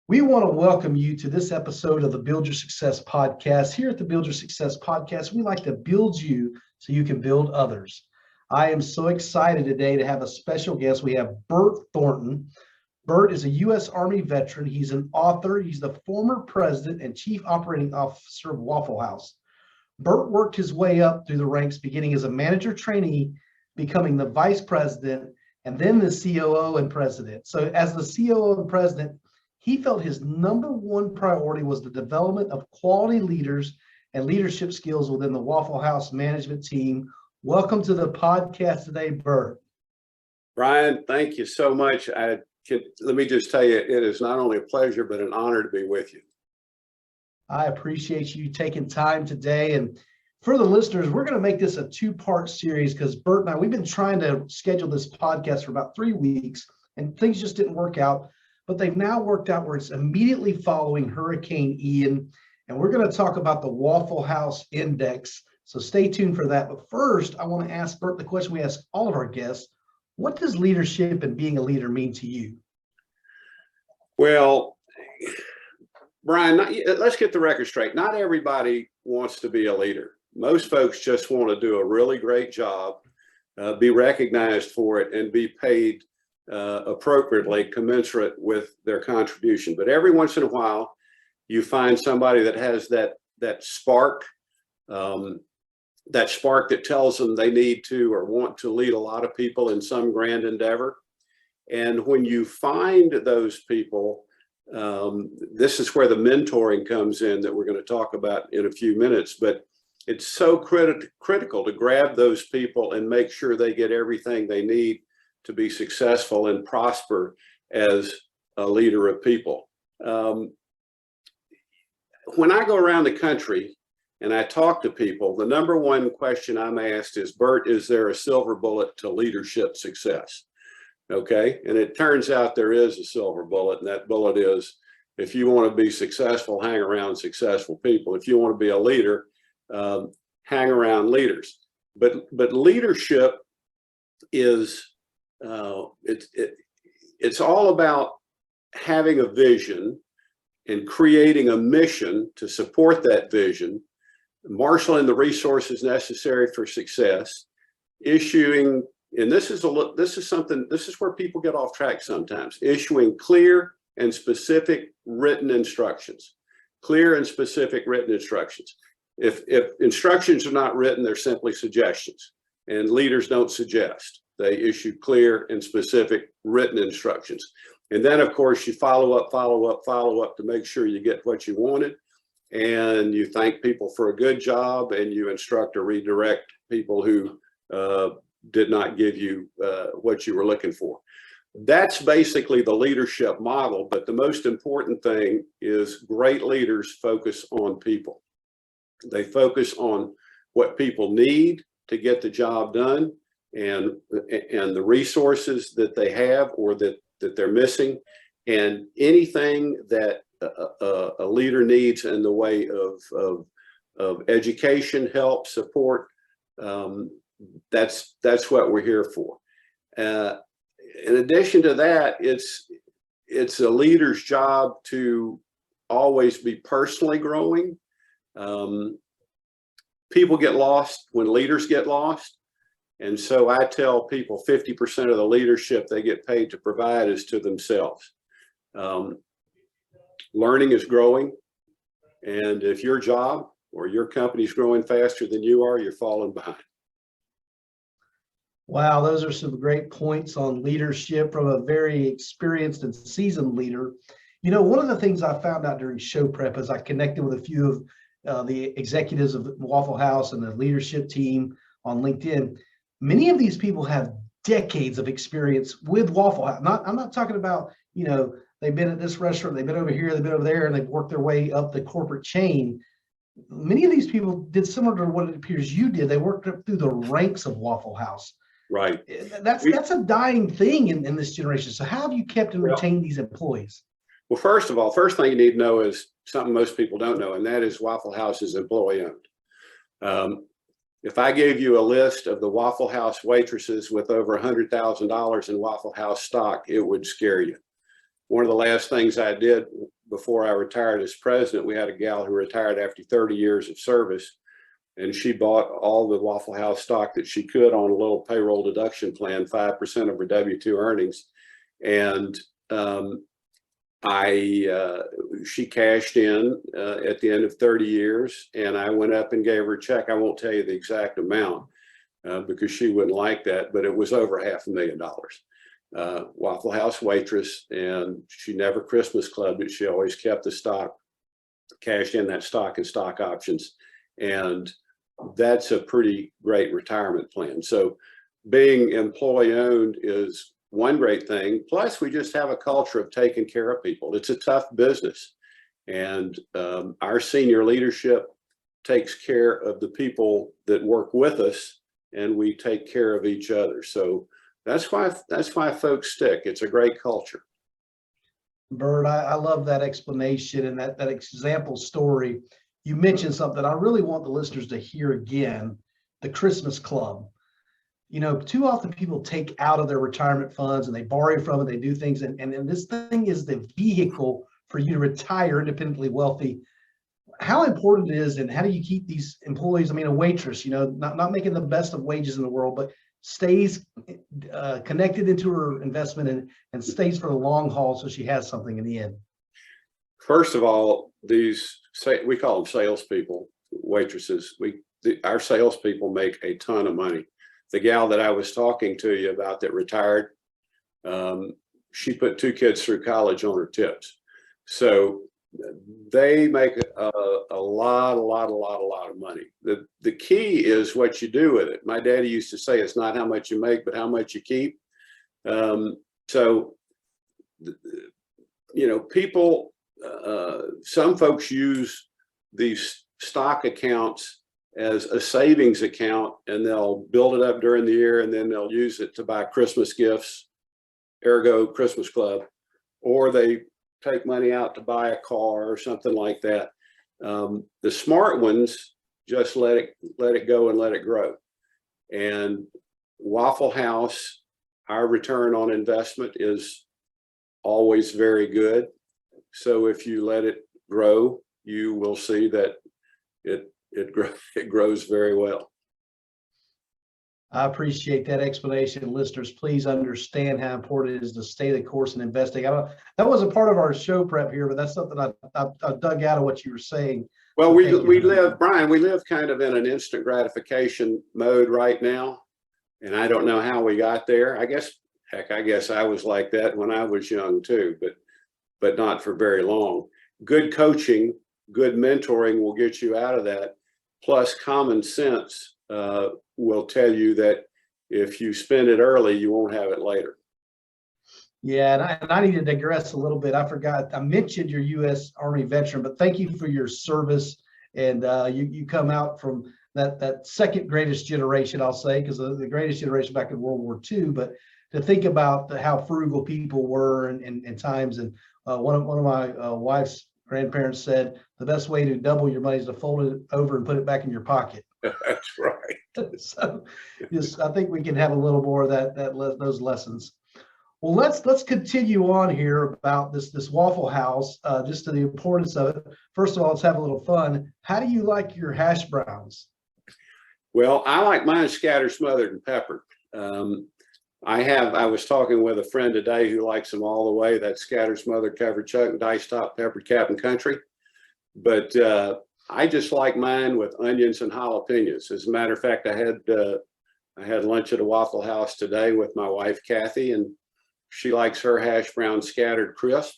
We want to welcome you to this episode of the Build Your Success podcast. Here at the Build Your Success podcast, we like to build you so you can build others. I am so excited today to have a special guest. We have Bert Thornton. Bert is a U.S. Army veteran. He's an author. He's the former president and chief operating officer of Waffle House. Bert worked his way up through the ranks, beginning as a manager trainee, becoming the vice president, and then the COO and president. So as the COO and president, he felt his number one priority was the development of quality leaders and leadership skills within the Waffle House management team. Welcome to the podcast today, Bert. Brian, thank you so much. Let me just tell you, it is not only a pleasure, but an honor to be with you. I appreciate you taking time today. And for the listeners, we're going to make this a two-part series because Bert and I, we've been trying to schedule this podcast for about 3 weeks, and things just didn't work out. But they've now worked out where it's immediately following Hurricane Ian. And we're going to talk about the Waffle House Index. So stay tuned for that. But first, I want to ask Bert the question we ask all of our guests. What does leadership and being a leader mean to you? Well, Brian, let's get the record straight. Not everybody wants to be a leader. Most folks just want to do a really great job, be recognized for it, and be paid appropriately, commensurate with their contribution. But every once in a while, you find somebody that has that spark that tells them they need to or want to lead a lot of people in some grand endeavor. And when you find those people, this is where the mentoring comes in that we're going to talk about in a few minutes. But it's so critical to grab those people and make sure they get everything they need to be successful and prosper as a leader of people. When I go around the country and I talk to people, the number one question I'm asked is, Bert, is there a silver bullet to leadership success? Okay, and it turns out there is a silver bullet, and that bullet is, if you want to be successful, hang around successful people. If you want to be a leader, hang around leaders. But leadership is it's all about having a vision and creating a mission to support that vision, marshaling the resources necessary for success, issuing, and this is where people get off track sometimes, issuing clear and specific written instructions. Clear and specific written instructions. If instructions are not written, they're simply suggestions, and leaders don't suggest. They issue clear and specific written instructions. And then, of course, you follow up to make sure you get what you wanted. And you thank people for a good job, and you instruct or redirect people who did not give you what you were looking for. That's basically the leadership model. But the most important thing is great leaders focus on people. They focus on what people need to get the job done, and the resources that they have or that they're missing, and anything that a leader needs in the way of education, help, support. That's what we're here for. In addition to that, it's a leader's job to always be personally growing. People get lost when leaders get lost. And so I tell people 50% of the leadership they get paid to provide is to themselves. Learning is growing. And if your job or your company is growing faster than you are, you're falling behind. Wow, those are some great points on leadership from a very experienced and seasoned leader. You know, one of the things I found out during show prep is I connected with a few of the executives of Waffle House and the leadership team on LinkedIn. Many of these people have decades of experience with Waffle House. I'm not talking about, they've been at this restaurant, they've been over here, they've been over there, and they've worked their way up the corporate chain. Many of these people did similar to what it appears you did. They worked up through the ranks of Waffle House. Right. That's a dying thing in this generation. So how have you kept and retained these employees? Well, first of all, first thing you need to know is something most people don't know, and that is Waffle House is employee owned. If I gave you a list of the Waffle House waitresses with over $100,000 in Waffle House stock, it would scare you. one of the last things I did before I retired as president, we had a gal who retired after 30 years of service, and she bought all the Waffle House stock that she could on a little payroll deduction plan, 5% of her W-2 earnings. And she cashed in at the end of 30 years, and I went up and gave her a check. I won't tell you the exact amount because she wouldn't like that, but it was over $500,000. Waffle House waitress, and she never Christmas clubbed it. She always kept the stock, cashed in that stock and stock options, and that's a pretty great retirement plan. So being employee owned is one great thing. Plus, we just have a culture of taking care of people. It's a tough business, and our senior leadership takes care of the people that work with us, and we take care of each other. So that's why folks stick. It's a great culture. Bert, I love that explanation and that example story. You mentioned something I really want the listeners to hear again, the Christmas club. You know, too often people take out of their retirement funds and they borrow from it, they do things, and this thing is the vehicle for you to retire independently wealthy. How important it is, and how do you keep these employees, I mean, a waitress, you know, not making the best of wages in the world, but stays connected into her investment and stays for the long haul so she has something in the end? First of all, we call them salespeople, waitresses. Our salespeople make a ton of money. The gal that I was talking to you about that retired, she put 2 kids through college on her tips. So they make a lot of money. The key is what you do with it. My daddy used to say, it's not how much you make, but how much you keep. So, you know, people, some folks use these stock accounts as a savings account, and they'll build it up during the year, and then they'll use it to buy Christmas gifts, ergo Christmas club, or they take money out to buy a car or something like that. The smart ones just let it go and let it grow. And Waffle House, our return on investment is always very good. So if you let it grow, you will see that it grows very well. I appreciate that explanation. Listeners, please understand how important it is to stay the course in investing. That wasn't part of our show prep here, but that's something I dug out of what you were saying. Well, we live, Brian, we live kind of in an instant gratification mode right now. And I don't know how we got there. I guess I was like that when I was young too, but not for very long. Good coaching, good mentoring will get you out of that. Plus common sense will tell you that if you spend it early, you won't have it later. Yeah, and I need to digress a little bit. I forgot, I mentioned your U.S. Army veteran, but thank you for your service. And you come out from that second greatest generation, I'll say, because the greatest generation back in World War II. But to think about how frugal people were in times, and one of my wife's grandparents said the best way to double your money is to fold it over and put it back in your pocket. That's right. So I think we can have a little more of those lessons. Well, let's continue on here about this Waffle House, just to the importance of it. First of all, let's have a little fun. How do you like your hash browns? Well, I like mine scattered, smothered, and peppered. I was talking with a friend today who likes them all the way. That scattered, smothered, covered chuck, and diced top, peppered, Captain Country. But I just like mine with onions and jalapenos. As a matter of fact, I had lunch at a Waffle House today with my wife, Kathy, and she likes her hash brown scattered crisp,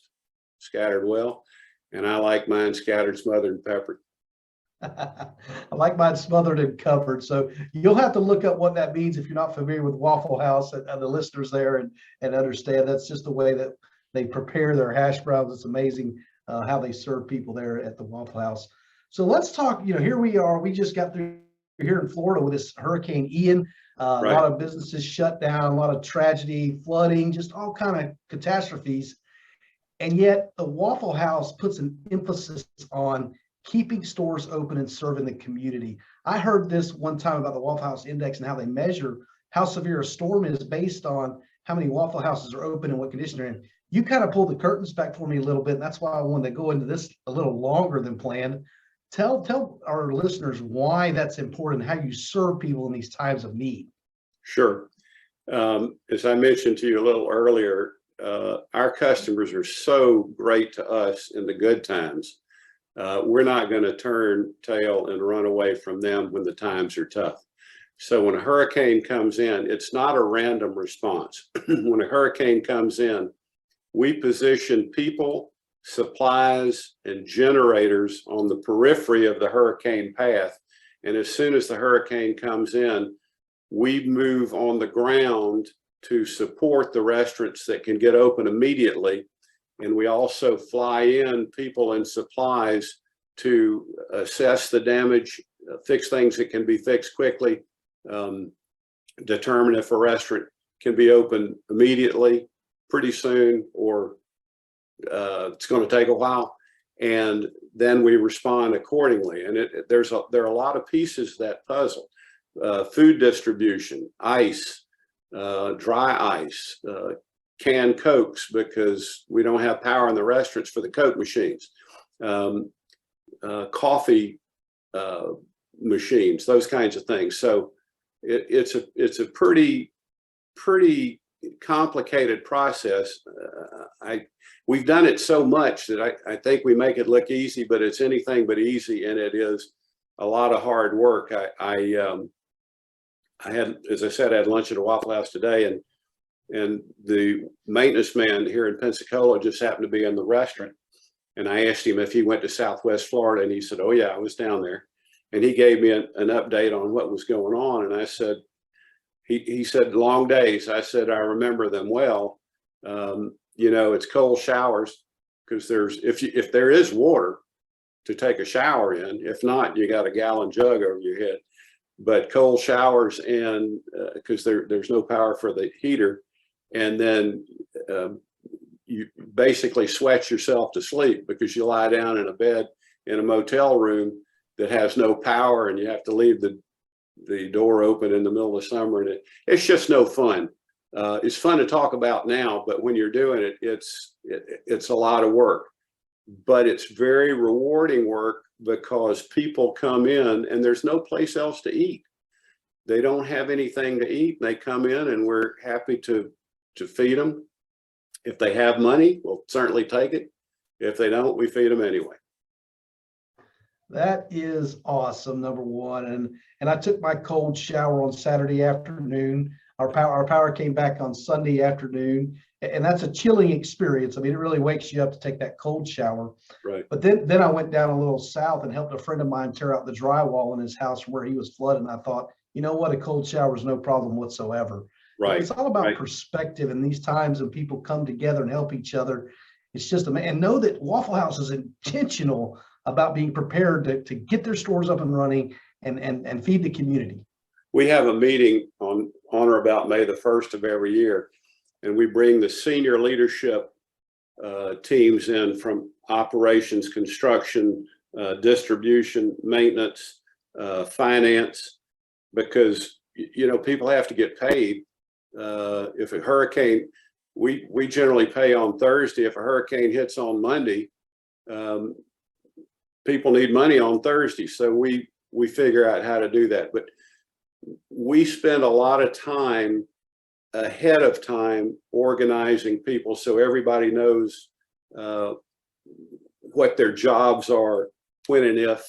scattered well, and I like mine scattered, smothered, and peppered. I like mine smothered and covered. So you'll have to look up what that means if you're not familiar with Waffle House, and the listeners there and understand that's just the way that they prepare their hash browns. It's amazing how they serve people there at the Waffle House. So let's talk, here we are. We just got through here in Florida with this Hurricane Ian. Right. A lot of businesses shut down, a lot of tragedy, flooding, just all kind of catastrophes. And yet the Waffle House puts an emphasis on keeping stores open and serving the community. I heard this one time about the Waffle House Index and how they measure how severe a storm is based on how many Waffle Houses are open and what condition they're in. You kind of pulled the curtains back for me a little bit. And that's why I wanted to go into this a little longer than planned. Tell our listeners why that's important, how you serve people in these times of need. Sure. As I mentioned to you a little earlier, our customers are so great to us in the good times. We're not going to turn tail and run away from them when the times are tough. So when a hurricane comes in, it's not a random response. When a hurricane comes in, we position people, supplies, and generators on the periphery of the hurricane path. And as soon as the hurricane comes in, we move on the ground to support the restaurants that can get open immediately. And we also fly in people and supplies to assess the damage, fix things that can be fixed quickly, determine if a restaurant can be open immediately, pretty soon, or it's going to take a while. And then we respond accordingly. And there are a lot of pieces to that puzzle. Food distribution, ice, dry ice, canned Cokes because we don't have power in the restaurants for the Coke machines, coffee machines, those kinds of things. So it's a pretty complicated process. We've done it so much that I think we make it look easy, but it's anything but easy, and it is a lot of hard work. I had, as I said, I had lunch at a Waffle House today, and the maintenance man here in Pensacola just happened to be in the restaurant. And I asked him if he went to Southwest Florida, and he said, "Oh yeah, I was down there." And he gave me an update on what was going on. And I said, he said, "Long days." I said, "I remember them well. It's cold showers because if there is water to take a shower in, if not, you got a gallon jug over your head. But cold showers, and because there's no power for the heater, and then you basically sweat yourself to sleep because you lie down in a bed in a motel room that has no power, and you have to leave the door open in the middle of summer, and it's just no fun. It's fun to talk about now, but when you're doing it, it's a lot of work. But it's very rewarding work because people come in and there's no place else to eat. They don't have anything to eat. They come in and we're happy to feed them. If they have money, we'll certainly take it. If they don't, we feed them anyway. That is awesome, number one. And I took my cold shower on Saturday afternoon. Our power came back on Sunday afternoon, and that's a chilling experience. I mean, it really wakes you up to take that cold shower. Right. But then I went down a little south and helped a friend of mine tear out the drywall in his house where he was flooded. And I thought, you know what, a cold shower is no problem whatsoever. Right. It's all about perspective in these times, and people come together and help each other. It's just and know that Waffle House is intentional about being prepared to get their stores up and running and feed the community. We have a meeting on or about May the 1st of every year, and we bring the senior leadership teams in from operations, construction, distribution, maintenance, finance, because people have to get paid. If a hurricane, we generally pay on Thursday. If a hurricane hits on Monday, people need money on Thursday, so we figure out how to do that. But we spend a lot of time ahead of time organizing people so everybody knows what their jobs are, when and if,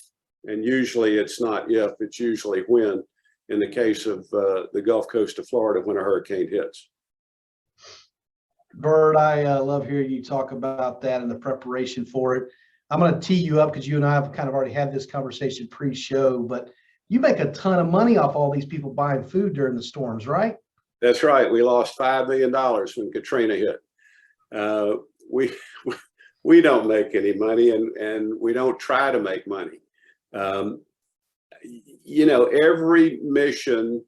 and usually it's not if, it's usually when, in the case of the Gulf Coast of Florida when a hurricane hits. Bert, I love hearing you talk about that and the preparation for it. I'm going to tee you up because you and I have kind of already had this conversation pre-show, but you make a ton of money off all these people buying food during the storms, right? That's right. We lost $5 million when Katrina hit. We don't make any money, and we don't try to make money. Every mission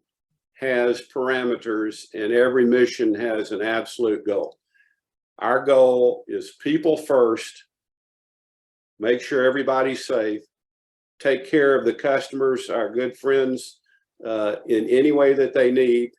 has parameters, and every mission has an absolute goal. Our goal is people first, make sure everybody's safe, take care of the customers, our good friends, in any way that they need,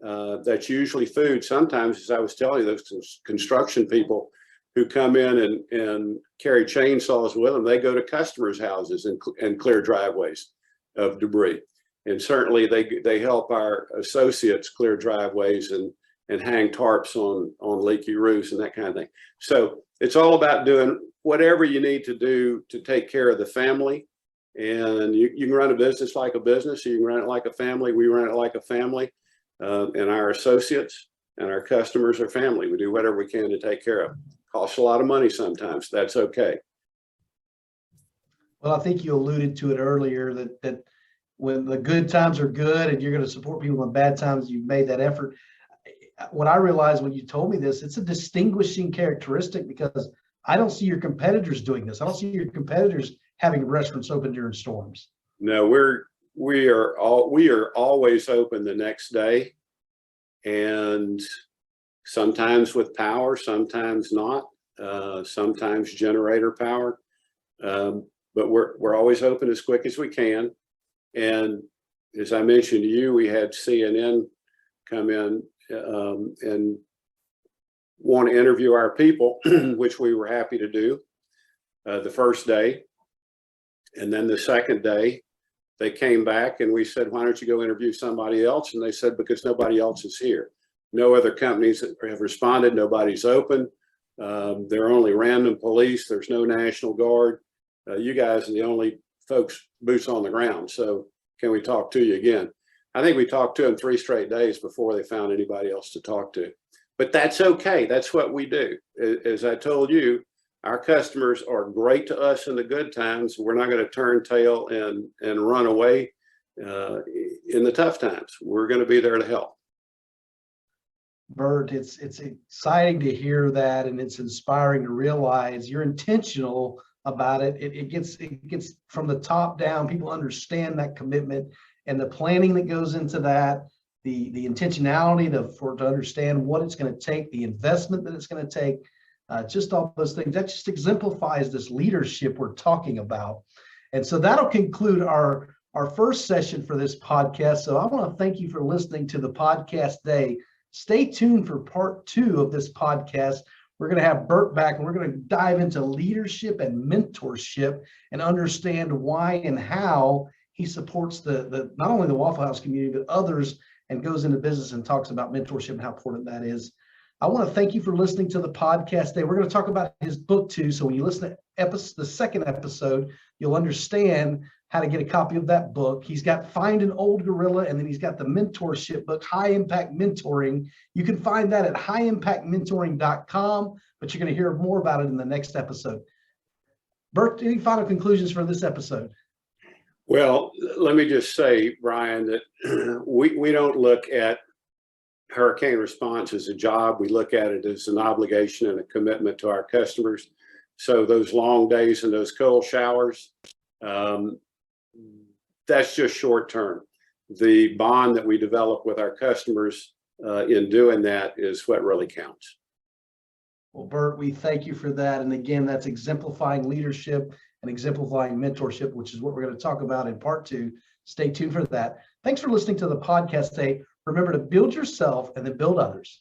That's usually food. Sometimes, as I was telling you, those construction people who come in and carry chainsaws with them, they go to customers' houses and clear driveways of debris. And certainly they help our associates clear driveways and hang tarps on leaky roofs and that kind of thing. So it's all about doing whatever you need to do to take care of the family. And you can run a business like a business, you can run it like a family. We run it like a family, and our associates and our customers are family. We do whatever we can to take care of. Costs a lot of money sometimes. That's okay. Well, I think you alluded to it earlier that when the good times are good and you're going to support people when bad times, you've made that effort. What I realized when you told me this, it's a distinguishing characteristic because I don't see your competitors doing this. I don't see your competitors having restaurants open during storms. No, we are always open the next day, and sometimes with power, sometimes not, sometimes generator power, but we're always open as quick as we can. And as I mentioned to you, we had CNN come in and want to interview our people, which we were happy to do the first day. And then the second day, they came back and we said, why don't you go interview somebody else? And they said, because nobody else is here. No other companies have responded. Nobody's open. There are only random police. There's no National Guard. You guys are the only folks boots on the ground. So can we talk to you again? I think we talked to them 3 straight days before they found anybody else to talk to. But that's okay. That's what we do. As I told you, our customers are great to us in the good times. We're not going to turn tail and run away in the tough times. We're going to be there to help. Bert, it's exciting to hear that, and it's inspiring to realize you're intentional about it. It gets from the top down. People understand that commitment and the planning that goes into that, the intentionality to understand what it's going to take, the investment that it's going to take, just all those things. That just exemplifies this leadership we're talking about. And so that'll conclude our first session for this podcast. So I want to thank you for listening to the podcast today. Stay tuned for part 2 of this podcast. We're going to have Bert back, and we're going to dive into leadership and mentorship and understand why and how he supports the not only the Waffle House community, but others, and goes into business and talks about mentorship and how important that is. I want to thank you for listening to the podcast today. We're going to talk about his book too. So when you listen to the second episode, you'll understand how to get a copy of that book. He's got Find an Old Gorilla, and then he's got the mentorship book, High Impact Mentoring. You can find that at highimpactmentoring.com, but you're going to hear more about it in the next episode. Bert, any final conclusions for this episode? Well, let me just say, Brian, that we don't look at hurricane response as a job. We look at it as an obligation and a commitment to our customers. So those long days and those cold showers, that's just short term. The bond that we develop with our customers in doing that is what really counts. Well, Bert, we thank you for that. And again, that's exemplifying leadership and exemplifying mentorship, which is what we're going to talk about in part 2. Stay tuned for that. Thanks for listening to the podcast today. Remember to build yourself and then build others.